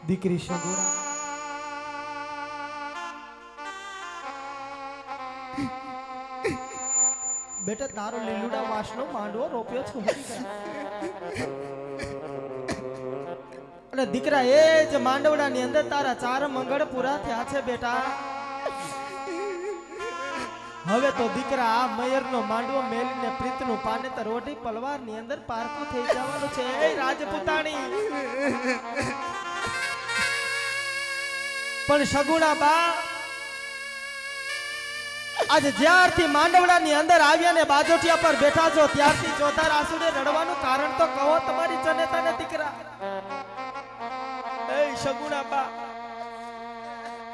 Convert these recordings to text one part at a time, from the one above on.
દીકરી સગુણા બેટા તારો લીલુડા વાસનો માંડવો રોપ્યો છે અને દીકરા એ જ માંડવડાની અંદર તારા 4 મંગળ પૂરા થયા છે બેટા હવે તો દીકરા આ મયરનો માંડવો મેલીને પ્રીતનું પાનેતર ઓઢી પલવારની અંદર પારકું થઈ જવાનું છે એ રાજપૂતાણી પણ સગુણા બા આજે જ્યારથી માંડવડાની અંદર આવ્યા ને બાજોટિયા પર બેઠા છો ત્યારથી ચોથા આસુડે રડવાનું કારણ તો કહો તમારી જનેતાને દીકરા એ સગુણા બા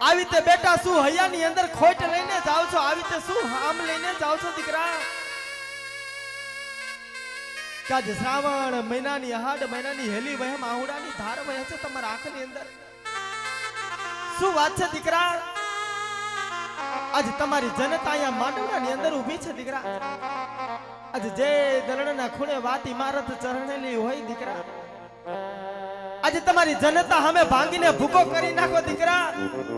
આવી તે બેટા શું હૈયાની અંદર ખોટ લઈને જાવ છો આવી તે શું હામ લઈને જાવ છો દીકરા કાજ શ્રાવણ મહિનાની હાડ મહિનાની હેલી વહેમ આહુડાની ધાર વહે છે તમારા આંખની અંદર શું વાત છે દીકરા આજ તમારી જનતા અહીંયા માંડવડાની અંદર ઊભી છે દીકરા આજ જે દલણના ખૂણે વાત ઇમારત ચરણેલી હોય દીકરા આજે તમારી જનતા સામે ભાંગીને ભૂકો કરી નાખો દીકરા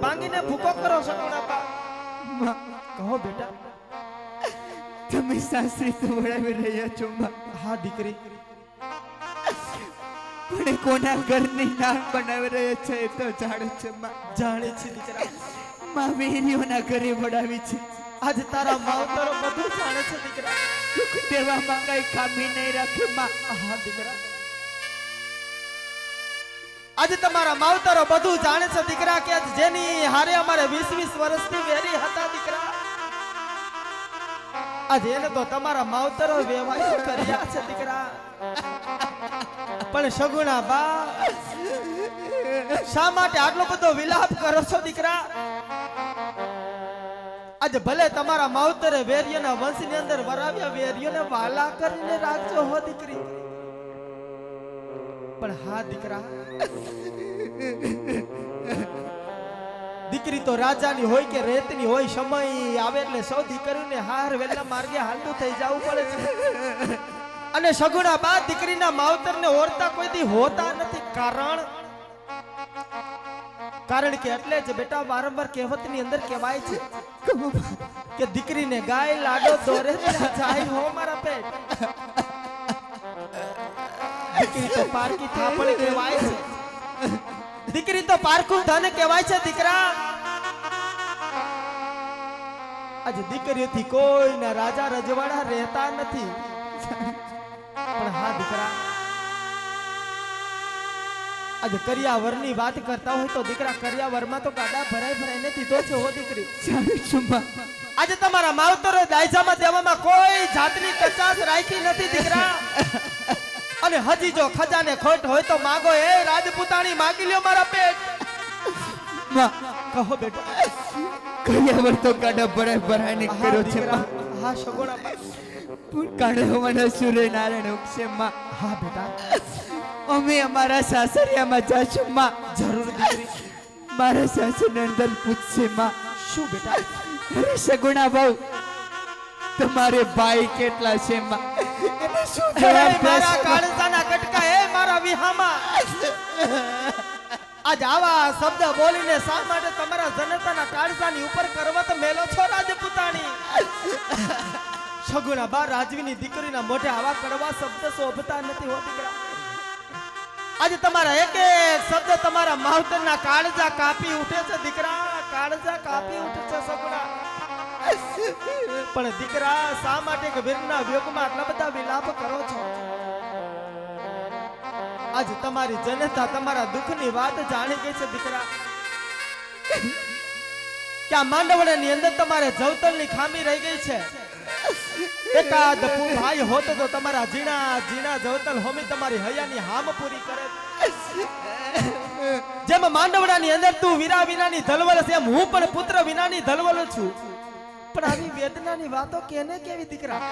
ભાંગીને ભૂકો કરો સગુણા કહો બેટા તમે સાસરી તો વળાવી રહ્યા છો માં હા દીકરી પણ કોના ઘરની નાક બનાવી રહ્યા છે એ તો જાણે છે માં જાણે છે દીકરા માં વેરીઓના ઘરે વડાવી છે આજે તારા માવતરો બધું જાણે છે દીકરા દુઃખ દેવામાં કઈ ખામી નહીં રાખી માં હા દીકરા આજે તમારા માવતરો બધું જાણે છે દીકરા કે જેની હારે અમારે 20-20 વર્ષથી વેરી હતા દીકરા આજે એને તો તમારા માવતરો વેવાયો કર્યા છે દીકરા પણ સગુણા બા શા માટે આટલો બધો વિલાપ કરો છો દીકરા આજે ભલે તમારા માવતરે વેર્યના વંશની અંદર વરાવ્યા વેર્યોને વાલા કરીને રાખજો હો દીકરી પણ હા દીકરા દીકરી તો રાજાની હોય કે રેતની હોય સમય આવે એટલે સૌ દીકરીને હાર વેલા માર્ગે હાલતું થઈ જવું પડે છે અને સગુણા બાદ દીકરીના માવતરને ઓરતા કોઈ દી હોતા નથી કારણ કે એટલે જ બેટા વારંવાર કહેવતની અંદર કહેવાય છે કે દીકરીને ગાય લાડો દોરે જાય હો મારા પેટ દીકરી તો પારકી થાપણ કહેવાય છે દીકરી તો પારકું ધન કહેવાય છે દીકરા આજે દીકરીઓથી કોઈના રાજા રજવાડા રહેતા નથી પણ હા દીકરા આજે કરિયાવરની વાત કરતા હોય તો દીકરા કરિયાવરમાં તો ગાડા ભરાઈને દીધો છે હો દીકરી આજે તમારા માવતરો દાયજામાં દેવામાં કોઈ જાતની કચાશ રાખી નથી દીકરા અને હજી જો ખજાને ખોટ હોય તો માગો એ રાજપૂતાણી માગી લ્યો મારા પેટ માં કહો બેટા કરિયાવર તો ગાડા ભરાઈને કર્યો છે માં હા સગુણા પણ કાઢવાના સૂર્યનારાયણ ઉગશે માં હા બેટા અમે અમારા સાસરિયામાં જાશું માં જરૂર દીકરી મારા સાસુને અંદર પૂછશે માં શું બેટા અરે સગુણા બહુ તમારે ભાઈ કેટલા છે માં એને શું જવાબ મારા કાળજાના કટકા એ મારા વિહામાં આજ આવા શબ્દ બોલીને શા માટે તમારા જનતાના કાળજાની ઉપર કરવત મેલો છો રાજપૂતાણી સગુણા બા રાજવીની દીકરીના મોઢે આવા કડવા શબ્દ શોભતા નથી હો દીકરા આજે તમારા એક એક શબ્દ તમારા માવતરના કાળજા કાપી ઉઠે છે દીકરા કાળજા કાપી ઉઠે છે સગુણા પણ દીકરા શા માટે કે વીરના વિયોગમાં આટલા બધા વિલાપ કરો છો આજ તમારી જનતા તમારા દુઃખની વાત જાણી ગઈ છે દીકરા કે આ માંડવડાની અંદર તમારે જવતલની ખામી રહી ગઈ છે એકાદ ભાઈ હોતો તો તમારા જીણા જવતલ હોમી તમારી હૈયાની હામ પૂરી કરે જેમ માંડવડાની અંદર તું વીરા વિનાની ધલવલ છે એમ હું પણ પુત્ર વિનાની ધલવલ છું પણ આવી વેદનાની વાતો કેને કેવી દીકરા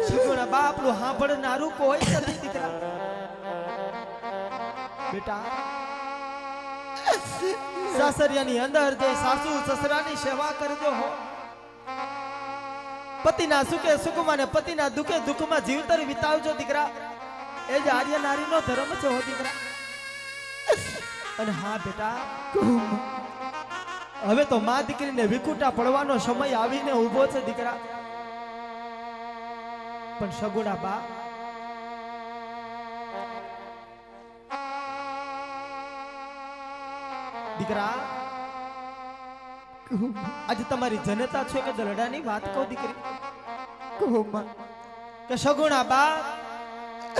સગુણા બાપનું સાંભળનારું કોઈ નથી દીકરા બેટા સાસરિયાની અંદર જે સાસુ સસરાની સેવા કરજો હો પતિના સુખે સુખમાં ને પતિના દુખે દુઃખમાં જીવતર વિતાવજો દીકરા એ જ આર્ય નારીનો ધર્મ છે હો દીકરા અને હા બેટા, કહો માં. હવે તો મા દીકરીને વિખૂટા પડવાનો સમય આવીને ઊભો છે દીકરા. પણ સગુણા બા, દીકરા, કહો માં. આજે તમારી જનતા છે કે દલડાની વાત કહો દીકરી. કહો માં. કે સગુણા બા,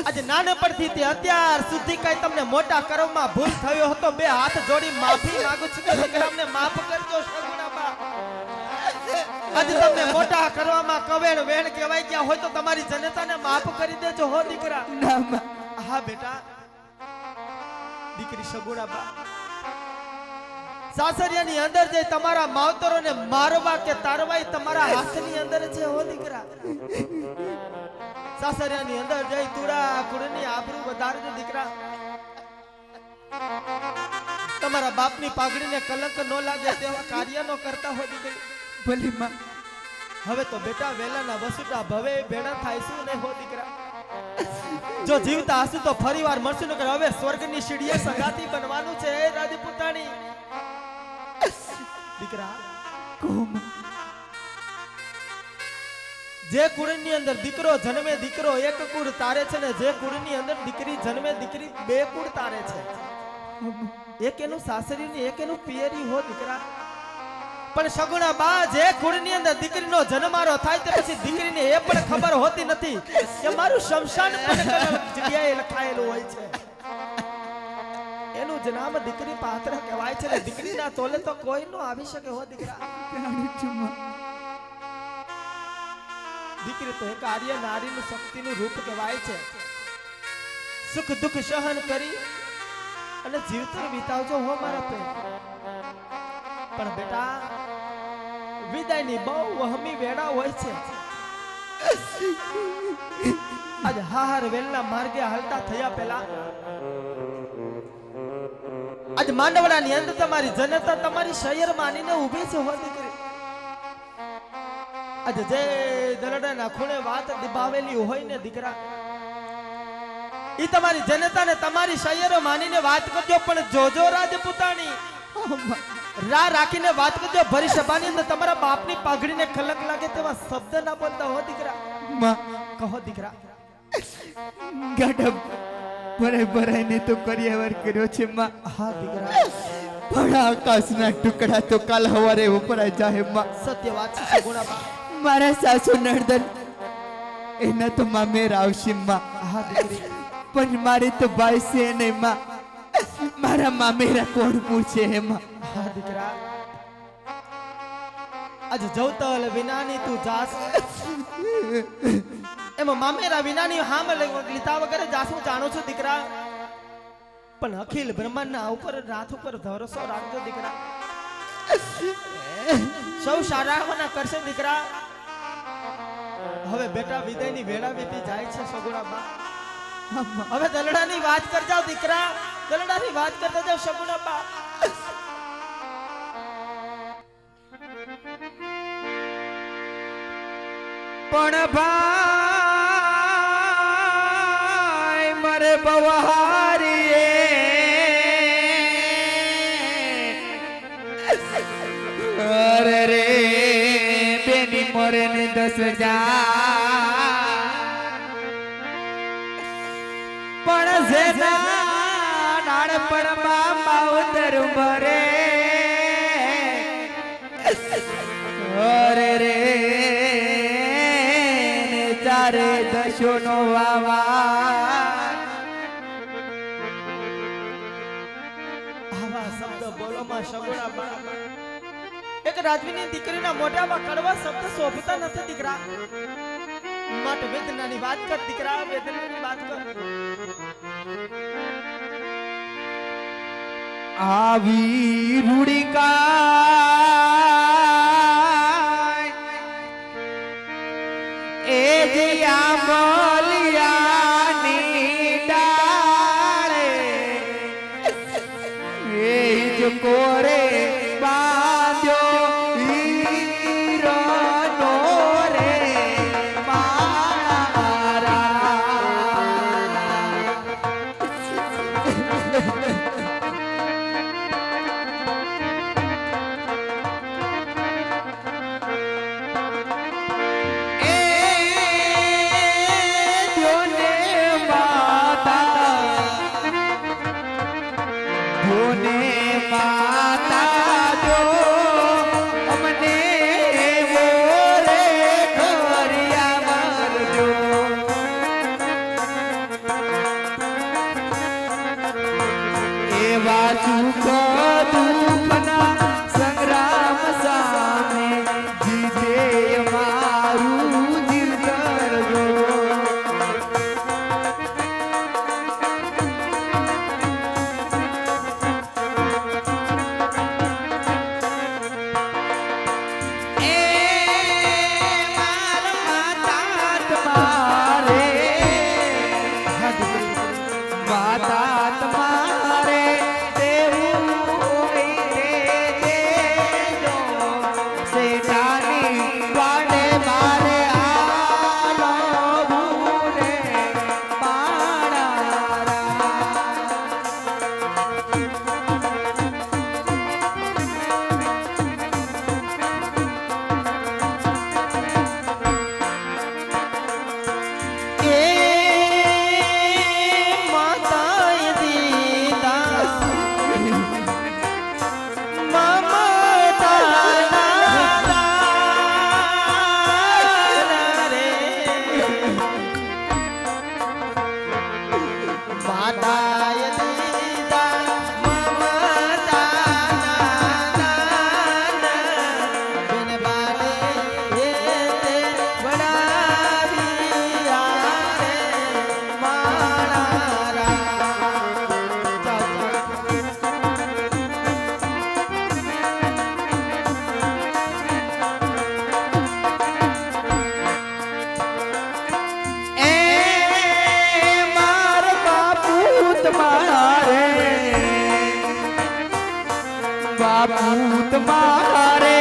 આજે નાનપણથી તે અત્યાર સુધી કઈ તમને મોટા કરવામાં ભૂલ થયો હતો, બે હાથ જોડી માફી માંગુ છું કે દીકરા અમને માફ કરજો સગુણા બા. આજે તમને મોટા કરવામાં કવેણ વેણ કહેવાય ગયા હોય તો તમારી જનતાને માફ કરી દેજો હો દીકરા. ના માં. હા બેટા, દીકરી સગુણા બા, સાસરિયાની અંદર જે તમારા માવતરોને મારવા કે તારવા એ તમારા હાથની અંદર છે હો દીકરા. સાસરિયાની અંદર જઈ તુડા કુળની આબરૂ વધારજો દીકરા. તમારા બાપની પાઘડીને કલંક ન લાગે તેવા કાર્ય ન કરતા હો દીકરી. ભલે માં. હવે તો બેટા વેલાના વસુટા ભવે ભેણા થાય શું નહીં હો દીકરા. જો જીવતા હશું તો ફરીવાર મળશું ને. હવે સ્વર્ગની સીડીએ સંગાતી બનવાનું છે એ રાજપૂતાણી. દીકરા, કહો માં. જે કુળની અંદર દીકરો જન્મે દીકરો એક કુળ તારે છે ને જે કુળની અંદર દીકરી જન્મે દીકરી બે કુળ તારે છે. એક એનું સાસરિયું ને એક એનું પિયરી હો દીકરા. પણ સગુણા બા, જે કુળની અંદર દીકરીનો જન્મારો થાય તે પછી દીકરીને એ પણ ખબર હોતી નથી કે મારું શમશાન પણ કઈ જગ્યાએ લખાયેલું હોય છે. એનું જ નામ દીકરી પાત્ર કહેવાય છે ને દીકરીના તોલે તો કોઈ નો આવી શકે હો દીકરા. જાણું છું માં. દીકરી તો એક આર્ય નારીનું શક્તિનું રૂપ કહેવાય છે. સુખ દુઃખ સહન કરી અને જીવતર વિતાવજો હો મારા પ્રેમ. પણ બેટા, વિદાયની બહુ વહમી વેળા હોય છે. આજ હાર વેલના માર્ગે હાલતા થયા પહેલા આજ માંડવડાની અંદર તમારી જનતા તમારી શહેર માનીને ઊભી છે હો દીકરી. આજે જે દલડાના ખૂણે વાત દિભાવેલી હોય ને દીકરા, ઈ તમારી જનતાને તમારી શહેર માનીને વાત કરજો. પણ જોજો રાજપૂતાણી, રા રાખીને વાત કરજો. ભરી સભાની અંદર તમારા બાપની પાઘડીને કલંક લાગે તેવા શબ્દ ના બોલતા હો દીકરા. માં. કહો દીકરા. ગાડા ભરાઈને તો કર્યાવર કર્યો છે માં. હા દીકરા, પણ આકાશના ટુકડા તો કાલ સવારે ઉપરા જાય માં. સત્ય વાત છે ગુણાબા. મારા સાસુ નર્દન એના તો મામેર આવશે માં. હા દીકરી, પણ મારે તો ભાઈ છે નહીં માં. મારા મામેરા કોણ પૂછે એમાં. હા દીકરા, આજ જવતલ વિનાની તું જાસ એમાં મામેરા વિનાની હામ લીધા વગર જાસું જાણું છું દીકરા. પણ અખિલ બ્રહ્માંડના ઉપર રાત ઉપર ભરોસો રાખજો દીકરા. સૌ સારાવાના કરશે દીકરા. હવે બેટા વિદાયની વેળા વીતી જાય છે સગુણાબા. હવે દલડાની વાત કરજાવ દીકરા, દલડાની વાત કરતા જાવ સગુણાબા. પણ ભાઈ મરે બવારીએ અરે રે બેની મોરે ને 10,000 પણ જેના નાનપણમાં માવતર મરે અરે રે તારે દશો નો વાવા. આવા શબ્દ બોલોમાં સગુણાબા, એક રાજવીની દીકરીના મોઢામાં કડવા શબ્દ શોભતા નથી દીકરા. માટે વેદનાની વાત કર દીકરા, વેદનાની વાત કર. આવી રૂડિકા એ દિયા બોલિયાની ડાળે એ જ કોરે બાંધ્યો હીરોનો રે મારા. પૂત મારે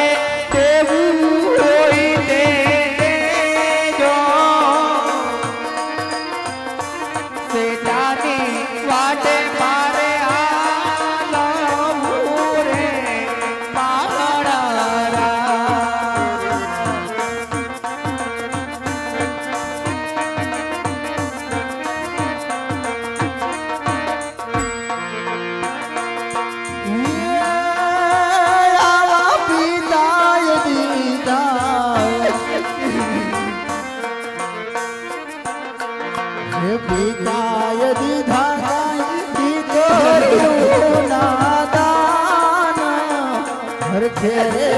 દેવું હોય દેજો સેજાની વાટે મારે આલવું રે મારા પિતાય દીધા દીકરીઓ નાદાન હરખે રે